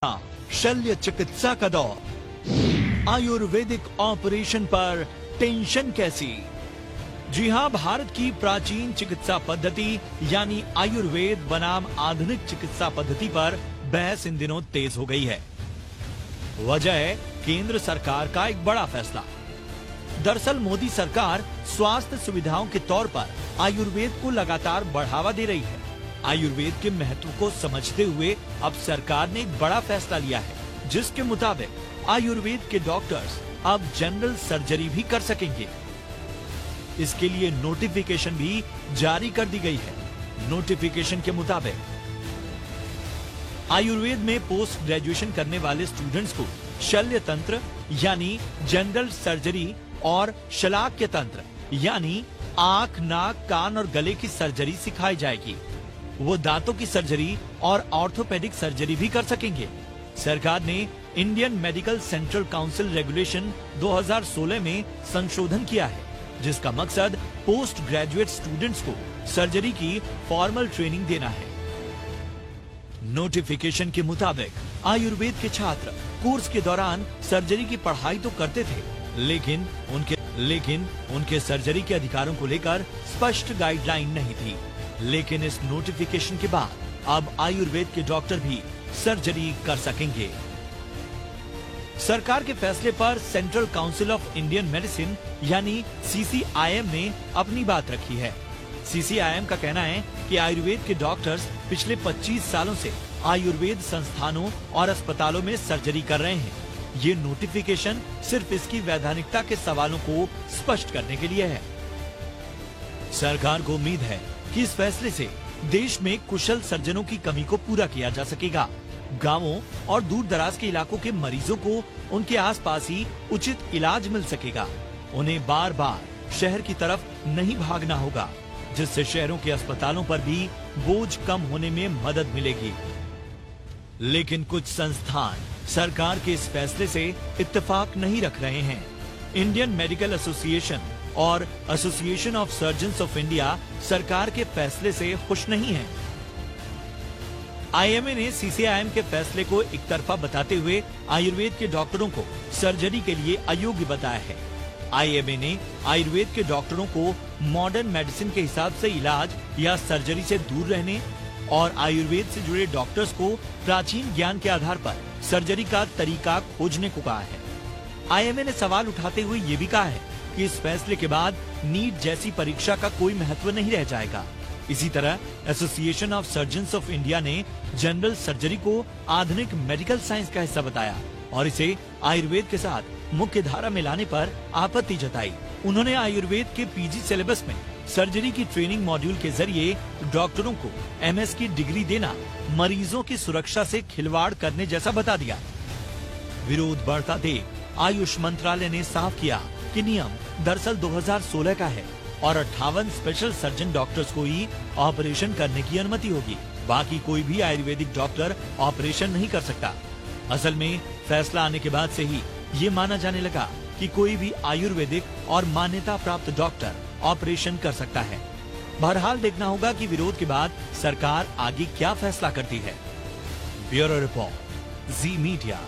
शल्य चिकित्सा का दौर, आयुर्वेदिक ऑपरेशन पर टेंशन कैसी। जी हां, भारत की प्राचीन चिकित्सा पद्धति यानी आयुर्वेद बनाम आधुनिक चिकित्सा पद्धति पर बहस इन दिनों तेज हो गई है। वजह है केंद्र सरकार का एक बड़ा फैसला। दरअसल मोदी सरकार स्वास्थ्य सुविधाओं के तौर पर आयुर्वेद को लगातार बढ़ावा दे रही है। आयुर्वेद के महत्व को समझते हुए अब सरकार ने एक बड़ा फैसला लिया है, जिसके मुताबिक आयुर्वेद के डॉक्टर्स अब जनरल सर्जरी भी कर सकेंगे। इसके लिए नोटिफिकेशन भी जारी कर दी गई है। नोटिफिकेशन के मुताबिक आयुर्वेद में पोस्ट ग्रेजुएशन करने वाले स्टूडेंट्स को शल्य तंत्र यानी जनरल सर्जरी और शलाक्य तंत्र यानी आंख, नाक, कान और गले की सर्जरी सिखाई जाएगी। वो दांतों की सर्जरी और ऑर्थोपेडिक सर्जरी भी कर सकेंगे। सरकार ने Indian medical central council regulation 2016 में संशोधन किया है, जिसका मकसद पोस्ट ग्रेजुएट स्टूडेंट्स को सर्जरी की फॉर्मल ट्रेनिंग देना है। नोटिफिकेशन के मुताबिक आयुर्वेद के छात्र कोर्स के दौरान सर्जरी की पढ़ाई तो करते थे, लेकिन उनके सर्जरी के अधिकारों को लेकर स्पष्ट गाइडलाइन नहीं थी। लेकिन इस नोटिफिकेशन के बाद अब आयुर्वेद के डॉक्टर भी सर्जरी कर सकेंगे। सरकार के फैसले पर central council of Indian medicine यानी CCIM ने अपनी बात रखी है। CCIM का कहना है कि आयुर्वेद के डॉक्टर्स पिछले 25 सालों से आयुर्वेद संस्थानों और अस्पतालों में सर्जरी कर रहे हैं। ये नोटिफिकेशन सिर्फ इसकी वैधानिकता के सवालों को स्पष्ट करने के लिए है। सरकार को उम्मीद है कि इस फैसले से देश में कुशल सर्जनों की कमी को पूरा किया जा सकेगा। गांवों और दूर दराज के इलाकों के मरीजों को उनके आसपास ही उचित इलाज मिल सकेगा। उन्हें बार बार शहर की तरफ नहीं भागना होगा, जिससे शहरों के अस्पतालों पर भी बोझ कम होने में मदद मिलेगी। लेकिन कुछ संस्थान सरकार के इस फैसले से इत्तेफाक नहीं रख रहे हैं। इंडियन मेडिकल एसोसिएशन और association of surgeons of India सरकार के फैसले से खुश नहीं है। IMA ने CCIM के फैसले को एक तरफा बताते हुए आयुर्वेद के डॉक्टरों को सर्जरी के लिए अयोग्य बताया है। IMA ने आयुर्वेद के डॉक्टरों को मॉडर्न मेडिसिन के हिसाब से इलाज या सर्जरी से दूर रहने और आयुर्वेद से जुड़े डॉक्टर्स को प्राचीन ज्ञान के आधार पर सर्जरी का तरीका खोजने को कहा है। IMA ने सवाल उठाते हुए ये भी कहा है कि इस फैसले के बाद नीट जैसी परीक्षा का कोई महत्व नहीं रह जाएगा। इसी तरह association of surgeons of India ने जनरल सर्जरी को आधुनिक मेडिकल साइंस का हिस्सा बताया और इसे आयुर्वेद के साथ मुख्य धारा में लाने पर आपत्ति जताई। उन्होंने आयुर्वेद के PG सिलेबस में सर्जरी की ट्रेनिंग मॉड्यूल के जरिए डॉक्टरों को MS की डिग्री देना मरीजों की सुरक्षा से खिलवाड़ करने जैसा बता दिया। विरोध बढ़ता देख आयुष मंत्रालय ने साफ किया कि नियम दरअसल 2016 का है और 58 स्पेशल सर्जन डॉक्टर्स को ही ऑपरेशन करने की अनुमति होगी। बाकी कोई भी आयुर्वेदिक डॉक्टर ऑपरेशन नहीं कर सकता। असल में फैसला आने के बाद से ही ये माना जाने लगा कि कोई भी आयुर्वेदिक और मान्यता प्राप्त डॉक्टर ऑपरेशन कर सकता है। बहरहाल देखना होगा कि विरोध के बाद सरकार आगे क्या फैसला करती है। ब्यूरो रिपोर्ट, जी मीडिया।